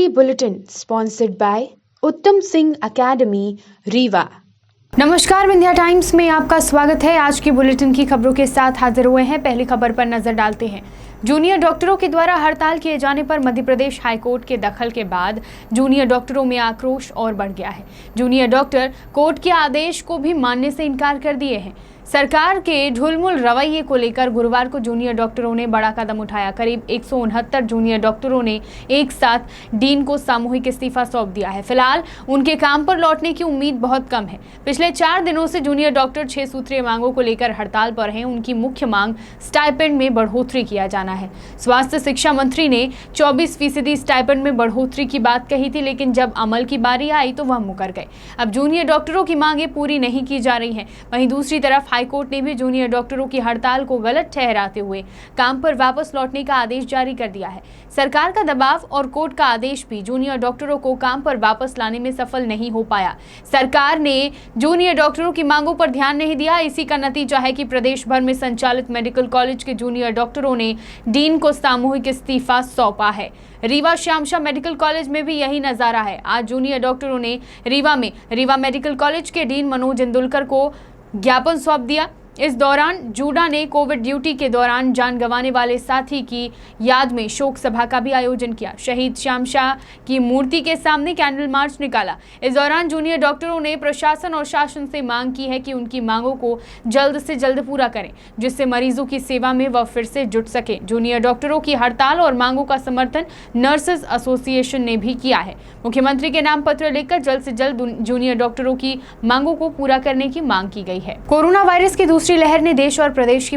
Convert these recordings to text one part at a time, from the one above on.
Bulletin sponsored by उत्तम Singh academy Rewa. नमस्कार, Vindhya times में आपका स्वागत है। आज की बुलेटिन की खबरों के साथ हाजिर हुए हैं। पहली खबर पर नजर डालते हैं। जूनियर डॉक्टरों के द्वारा हड़ताल किए जाने पर मध्य प्रदेश हाईकोर्ट के दखल के बाद जूनियर डॉक्टरों में आक्रोश और बढ़ गया है। जूनियर डॉक्टर कोर्ट के आदेश को भी मानने से इनकार कर दिए हैं। सरकार के ढुलमुल रवैये को लेकर गुरुवार को जूनियर डॉक्टरों ने बड़ा कदम उठाया। करीब 169 जूनियर डॉक्टरों ने एक साथ डीन को सामूहिक इस्तीफा सौंप दिया है। फिलहाल उनके काम पर लौटने की उम्मीद बहुत कम है। पिछले 4 दिनों से जूनियर डॉक्टर 6 सूत्रीय मांगों को लेकर हड़ताल पर हैं। उनकी मुख्य मांग स्टाइपेंड में बढ़ोतरी किया जाना है। स्वास्थ्य शिक्षा मंत्री ने 24% स्टाइपेंड में बढ़ोतरी की बात कही थी, लेकिन जब अमल की बारी आई तो वह मुकर गए। अब जूनियर डॉक्टरों की मांगे पूरी नहीं की जा रही हैं। वहीं दूसरी तरफ हाईकोर्ट ने भी जूनियर डॉक्टरों की हड़ताल को गलत ठहराते हुए काम पर वापस लौटने का आदेश जारी कर दिया है। सरकार का दबाव और कोर्ट का आदेश भी जूनियर डॉक्टरों को काम पर वापस लाने में सफल नहीं हो पाया। सरकार ने जूनियर डॉक्टरों की मांगों पर ध्यान नहीं दिया। इसी का नतीजा है कि प्रदेश भर में संचालित मेडिकल कॉलेज के जूनियर डॉक्टरों ने डीन को सामूहिक इस्तीफा सौंपा है। रीवा श्यामशाह मेडिकल कॉलेज में भी यही नजारा है। आज जूनियर डॉक्टरों ने रीवा मेडिकल कॉलेज के डीन मनोज इंदुलकर को ज्ञापन सौंप दिया। इस दौरान जूडा ने कोविड ड्यूटी के दौरान जान गंवाने वाले साथी की याद में शोक सभा का भी आयोजन किया। शहीद श्यामशाह की मूर्ति के सामने कैंडल मार्च निकाला। इस दौरान जूनियर डॉक्टरों ने प्रशासन और शासन से मांग की है कि उनकी मांगों को जल्द से जल्द पूरा करें, जिससे मरीजों की सेवा में वह फिर से जुट सके। जूनियर डॉक्टरों की हड़ताल और मांगों का समर्थन नर्सेज एसोसिएशन ने भी किया है। मुख्यमंत्री के नाम पत्र लिखकर जल्द से जल्द जूनियर डॉक्टरों की मांगों को पूरा करने की मांग की गई है। कोरोना वायरस की दूसरी लहर ने देश और प्रदेश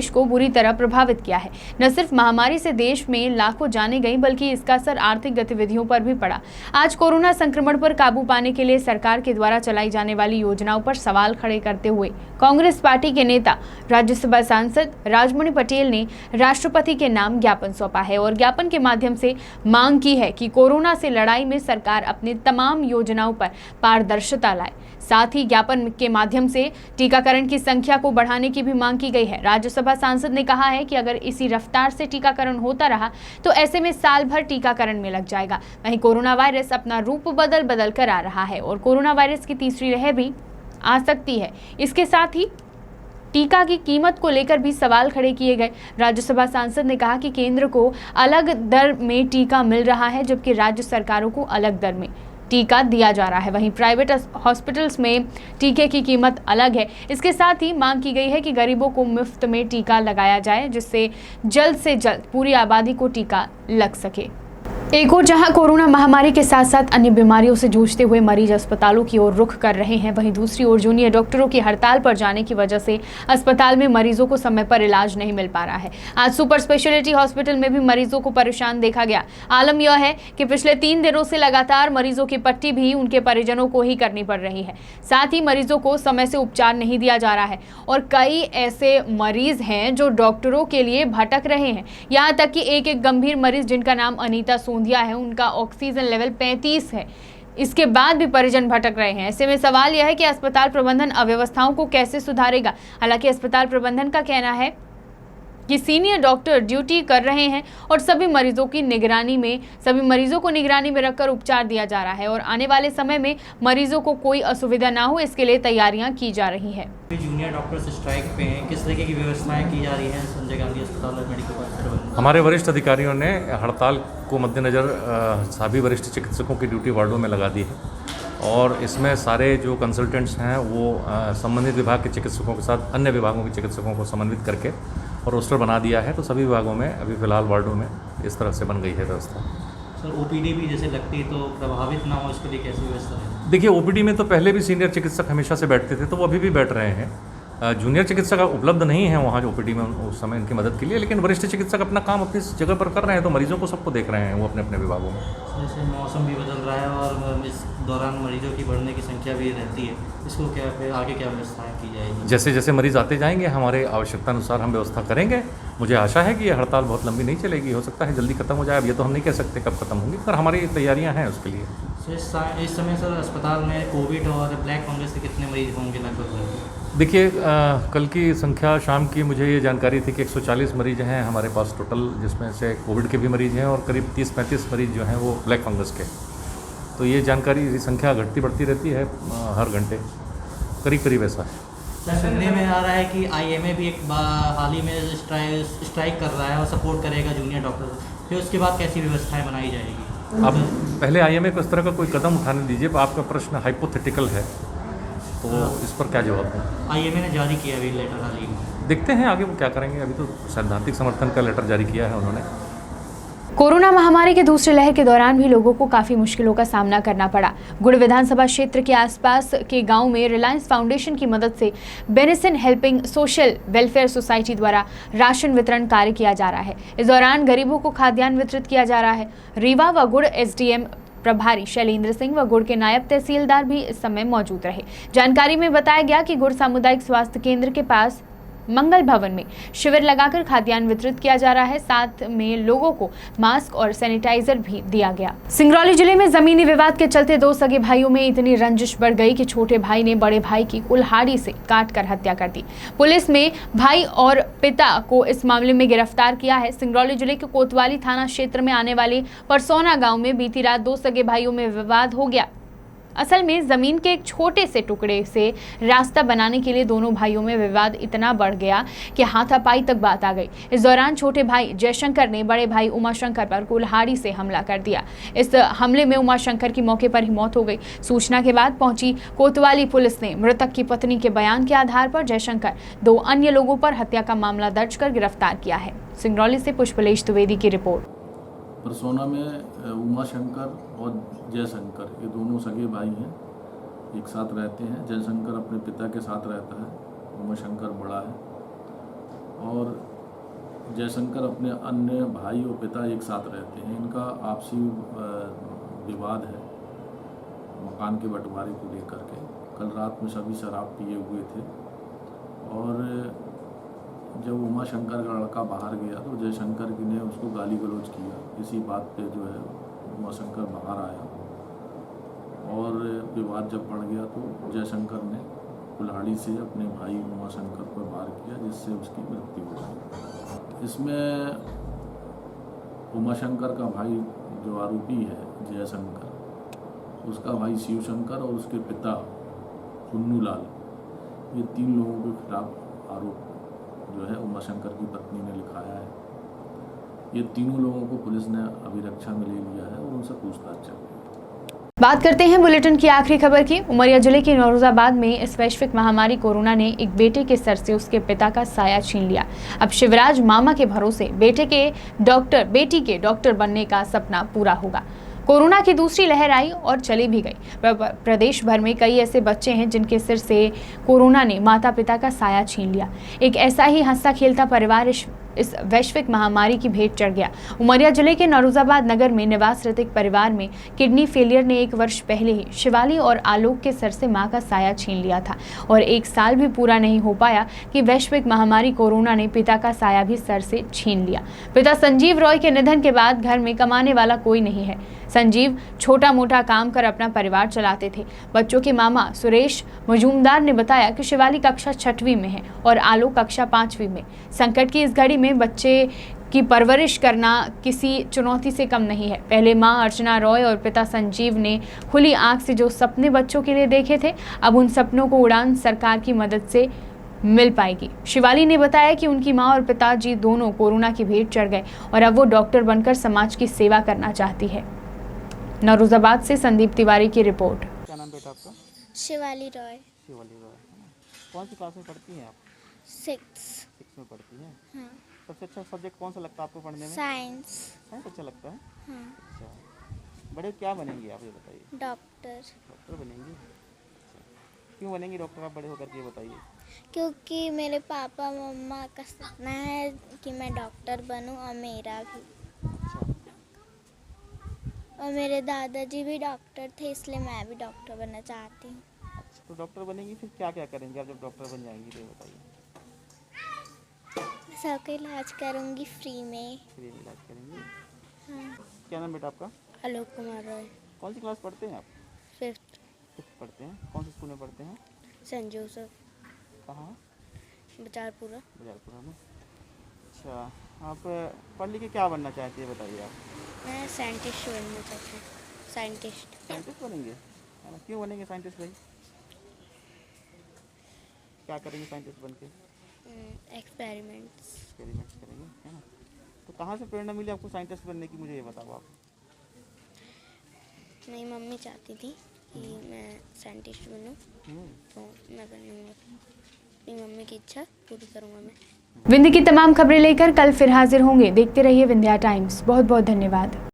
को बुरी तरह प्रभावित किया है। न सिर्फ महामारी से देश में लाखों जानें गईं, बल्कि इसका असर आर्थिक गतिविधियों पर भी पड़ा। आज कोरोना संक्रमण पर काबू पाने के लिए सरकार के द्वारा चलाई जाने वाली योजनाओं पर सवाल खड़े करते हुए कांग्रेस पार्टी के नेता राज्यसभा सांसद राजमणि पटेल ने राष्ट्रपति के नाम ज्ञापन सौंपा है और ज्ञापन के माध्यम से मांग की है कि कोरोना से लड़ाई में सरकार अपनी तमाम योजनाओं पर पारदर्शिता लाए। साथ ही ज्ञापन के माध्यम से टीकाकरण की संख्या को बढ़ाने की भी मांग की गई है। राज्यसभा सांसद ने कहा है कि अगर इसी रफ्तार से टीकाकरण होता रहा तो ऐसे में साल भर टीकाकरण में लग जाएगा। वहीं कोरोना वायरस अपना रूप बदल कर आ रहा है और कोरोना वायरस की तीसरी लहर भी आ सकती है। इसके साथ ही टीका की कीमत को लेकर भी सवाल खड़े किए गए। राज्यसभा सांसद ने कहा कि केंद्र को अलग दर में टीका मिल रहा है, जबकि राज्य सरकारों को अलग दर में टीका दिया जा रहा है। वहीं प्राइवेट हॉस्पिटल्स में टीके की कीमत अलग है। इसके साथ ही मांग की गई है कि गरीबों को मुफ्त में टीका लगाया जाए, जिससे जल्द से जल्द पूरी आबादी को टीका लग सके। एक और जहां कोरोना महामारी के साथ साथ अन्य बीमारियों से जूझते हुए मरीज अस्पतालों की ओर रुख कर रहे हैं, वहीं दूसरी ओर जूनियर डॉक्टरों की हड़ताल पर जाने की वजह से अस्पताल में मरीजों को समय पर इलाज नहीं मिल पा रहा है। आज सुपर स्पेशलिटी हॉस्पिटल में भी मरीजों को परेशान देखा गया। आलम यह है कि पिछले 3 दिनों से लगातार मरीजों की पट्टी भी उनके परिजनों को ही करनी पड़ रही है। साथ ही मरीजों को समय से उपचार नहीं दिया जा रहा है और कई ऐसे मरीज हैं जो डॉक्टरों के लिए भटक रहे हैं। यहाँ तक कि एक गंभीर मरीज जिनका नाम अनीता दिया है, उनका ऑक्सीजन लेवल 35 है। इसके बाद भी परिजन भटक रहे हैं। ऐसे में सवाल यह है कि अस्पताल प्रबंधन अव्यवस्थाओं को कैसे सुधारेगा। हालांकि अस्पताल प्रबंधन का कहना है कि सीनियर डॉक्टर ड्यूटी कर रहे हैं और सभी मरीजों को निगरानी में रखकर उपचार दिया जा रहा है और आने वाले समय में मरीजों को कोई असुविधा ना हो, इसके लिए तैयारियां की जा रही है। जूनियर डॉक्टर्स स्ट्राइक पे हैं, किस तरह की व्यवस्थाएं की जा रही हैं संजय गांधी अस्पताल और मेडिकल कॉलेज? हमारे वरिष्ठ अधिकारियों ने हड़ताल को मद्देनज़र सभी वरिष्ठ चिकित्सकों की ड्यूटी वार्डों में लगा दी है और इसमें सारे जो कंसल्टेंट्स हैं वो संबंधित विभाग के चिकित्सकों के साथ अन्य विभागों के चिकित्सकों को समन्वित करके और रोस्टर बना दिया है। तो सभी विभागों में अभी फ़िलहाल वार्डों में इस तरह से बन गई है व्यवस्था। सर ओपीडी भी जैसे लगती है तो प्रभावित ना हो, इसके लिए कैसी व्यवस्था है? देखिए, ओपीडी में तो पहले भी सीनियर चिकित्सक हमेशा से बैठते थे, तो वो अभी भी बैठ रहे हैं। जूनियर चिकित्सक उपलब्ध नहीं है वहाँ जो ओपीडी में उस समय इनकी मदद के लिए, लेकिन वरिष्ठ चिकित्सक अपना काम अपनी जगह पर कर रहे हैं, तो मरीजों को सबको देख रहे हैं वो अपने अपने विभागों में। जैसे मौसम भी बदल रहा है और इस दौरान मरीजों की बढ़ने की संख्या भी रहती है, इसको क्या फिर आगे क्या व्यवस्थाएं की जाएगी? जैसे जैसे मरीज आते जाएंगे हमारे आवश्यकता अनुसार हम व्यवस्था करेंगे। मुझे आशा है कि ये हड़ताल बहुत लंबी नहीं चलेगी, हो सकता है जल्दी खत्म हो जाए। अब ये तो हम नहीं कह सकते कब खत्म होगी, पर हमारी तैयारियाँ हैं उसके लिए। इस समय सर अस्पताल में कोविड और ब्लैक फंगस के कितने मरीज होंगे लगभग? देखिए कल की संख्या शाम की मुझे ये जानकारी थी कि 140 मरीज हैं हमारे पास टोटल, जिसमें से कोविड के भी मरीज हैं और करीब 30-35 मरीज जो हैं वो ब्लैक फंगस के। तो ये जानकारी संख्या घटती बढ़ती रहती है हर घंटे, करीब करीब ऐसा है। सुनने में आ रहा है कि आईएमए भी एक हाल ही में स्ट्राइक कर रहा है और सपोर्ट करेगा जूनियर डॉक्टर, फिर उसके बाद कैसी व्यवस्थाएं बनाई जाएगी? आप पहले आईएमए को इस तरह का कोई कदम उठाने दीजिए। आपका प्रश्न हाइपोथेटिकल है, तो इस पर क्या जवाब दूँ? आईएमए ने जारी किया अभी लेटर हाल ही में, देखते हैं आगे वो क्या करेंगे। अभी तो सैद्धांतिक समर्थन का लेटर जारी किया है उन्होंने। कोरोना महामारी के दूसरे लहर के दौरान भी लोगों को काफी मुश्किलों का सामना करना पड़ा। गुड़ विधानसभा क्षेत्र के आसपास के गांव में रिलायंस फाउंडेशन की मदद से बेनिसन हेल्पिंग सोशल वेलफेयर सोसाइटी द्वारा राशन वितरण कार्य किया जा रहा है। इस दौरान गरीबों को खाद्यान्न वितरित किया जा रहा है। रीवा व गुड़ एसडीएम प्रभारी शैलेंद्र सिंह व गुड़ के नायब तहसीलदार भी इस समय मौजूद रहे। जानकारी में बताया गया कि गुड़ सामुदायिक स्वास्थ्य केंद्र के पास मंगल भवन में शिविर लगाकर खाद्यान्न वितरित किया जा रहा है। साथ में लोगों को मास्क और सैनिटाइजर भी दिया गया। सिंगरौली जिले में जमीनी विवाद के चलते दो सगे भाइयों में इतनी रंजिश बढ़ गई कि छोटे भाई ने बड़े भाई की कुल्हाड़ी से काटकर हत्या कर दी। पुलिस ने भाई और पिता को इस मामले में गिरफ्तार किया है। सिंगरौली जिले के कोतवाली थाना क्षेत्र में आने वाले परसौना गाँव में बीती रात दो सगे भाइयों में विवाद हो गया। असल में जमीन के एक छोटे से टुकड़े से रास्ता बनाने के लिए दोनों भाइयों में विवाद इतना बढ़ गया कि हाथापाई तक बात आ गई। इस दौरान छोटे भाई जयशंकर ने बड़े भाई उमाशंकर पर कुल्हाड़ी से हमला कर दिया। इस हमले में उमाशंकर की मौके पर ही मौत हो गई। सूचना के बाद पहुंची कोतवाली पुलिस ने मृतक की पत्नी के बयान के आधार पर जयशंकर, दो अन्य लोगों पर हत्या का मामला दर्ज कर गिरफ्तार किया है। सिंगरौली से पुष्पलेश द्विवेदी की रिपोर्ट। परसौना में उमाशंकर और जयशंकर ये दोनों सगे भाई हैं, एक साथ रहते हैं। जयशंकर अपने पिता के साथ रहता है, उमाशंकर बड़ा है, और जयशंकर अपने अन्य भाई और पिता एक साथ रहते हैं। इनका आपसी विवाद है मकान के बंटवारे को लेकर के। कल रात में सभी शराब पिए हुए थे और जब उमाशंकर का लड़का बाहर गया तो जयशंकर ने उसको गाली गलौज किया। इसी बात पे जो है उमाशंकर बाहर आया और विवाद जब बढ़ गया तो जयशंकर ने कुल्हाड़ी से अपने भाई उमाशंकर पर वार किया, जिससे उसकी मृत्यु हो गई। इसमें उमाशंकर का भाई जो आरोपी है जयशंकर, उसका भाई शिवशंकर और उसके पिता पुन्नूलाल, ये तीन लोगों के खिलाफ आरोप जो है उमाशंकर की पत्नी ने लिखाया है। ये तीनों लोगों को पुलिस ने अभिरक्षा में ले लिया है और उनसे पूछताछ चल रही है। बात करते हैं बुलेटिन की आखिरी खबर की। उमरिया जिले के नौरोजाबाद में इस वैश्विक महामारी कोरोना ने एक बेटे के सर से उसके पिता का साया छीन लिया। अब शिवराज मामा के भरोसे बेटी के डॉक्टर बनने का सपना पूरा होगा। कोरोना की दूसरी लहर आई और चली भी गई। प्रदेश भर में कई ऐसे बच्चे हैं जिनके सिर से कोरोना ने माता पिता का साया छीन लिया। एक ऐसा ही हंसता खेलता परिवार इस वैश्विक महामारी की भेंट चढ़ गया। उमरिया जिले के नौरोजाबाद नगर में निवासरत एक परिवार में किडनी फेलियर ने 1 वर्ष पहले ही शिवाली और आलोक के सर से मां का साया छीन लिया था और 1 साल भी पूरा नहीं हो पाया कि वैश्विक महामारी कोरोना ने पिता का साया भी सर से छीन लिया। पिता संजीव रॉय के निधन के बाद घर में कमाने वाला कोई नहीं है। संजीव छोटा मोटा काम कर अपना परिवार चलाते थे। बच्चों के मामा सुरेश मजूमदार ने बताया कि शिवाली कक्षा 6वीं में है और आलोक कक्षा 5वीं में। संकट की इस घड़ी में बच्चे की परवरिश करना किसी चुनौती से कम नहीं है। पहले मां अर्चना रॉय और पिता संजीव ने खुली आंख से जो सपने बच्चों के लिए देखे थे, अब उन सपनों को उड़ान सरकार की मदद से मिल पाएगी। शिवाली ने बताया कि उनकी मां और पिताजी दोनों कोरोना की भेंट चढ़ गए और अब वो डॉक्टर बनकर समाज की सेवा करना चाहती है। नौरोजाबाद से संदीप तिवारी की रिपोर्ट। क्या नाम बेटा आपका? शिवाली रॉय। शिवाली रॉय। कौन सी क्लास में पढ़ती हैं आप? 6 में पढ़ती हैं। हाँ। सबसे अच्छा सब्जेक्ट कौन सा लगता है आपको पढ़ने में? साइंस। साइंस अच्छा लगता है। हाँ। अच्छा, बड़े क्या बनेंगी आप, ये बताइए? डॉक्टर बनेंगी। अच्छा। क्यों बनेंगी डॉक्टर आप बड़े होकर के, ये बताइए? क्योंकि मेरे पापा मम्मा का सपना है कि मैं डॉक्टर बनूं और मेरा भी। अच्छा। और मेरे दादाजी भी डॉक्टर थे, इसलिए मैं भी डॉक्टर बनना चाहती हूँ। अच्छा, तो डॉक्टर बनेंगी, फिर क्या क्या करेंगे आप जब डॉक्टर बन जाएंगी, तो बताइए? सबका इलाज करूँगी फ्री में। फ्री में इलाज करेंगी। हाँ। क्या नाम बेटा आपका? आलोक कुमार रॉय। कौन सी क्लास पढ़ते हैं आप? 5th। 5th पढ़ते हैं। कौन से स्कूल में पढ़ते हैं? Saint Joseph. कहाँ? बचारपुरा। बजारपुरा में। अच्छा, आप पढ़ लिख के क्या बनना चाहती है बताइए आप? मैं साइंटिस्ट बनना चाहती हूँ। साइंटिस्ट। साइंटिस्ट बनेंगे? है ना, क्यों बनेंगे साइंटिस्ट भाई? क्या करेंगे साइंटिस्ट बन के? एक्सपेरिमेंट्स। एक्सपेरिमेंट्स करेंगे, है ना। तो कहाँ से प्रेरणा मिली आपको साइंटिस्ट बनने की, मुझे ये बताओ आप। मेरी मम्मी चाहती थी कि मैं साइंटिस्ट बनूं, हम्म। तो मैं बनूंगा। मेरी मम्मी की इच्छा पूरी करूंगा मैं। विंध्य की तमाम खबरें लेकर कल फिर हाजिर होंगे। देखते रहिए विंध्या टाइम्स। बहुत बहुत धन्यवाद।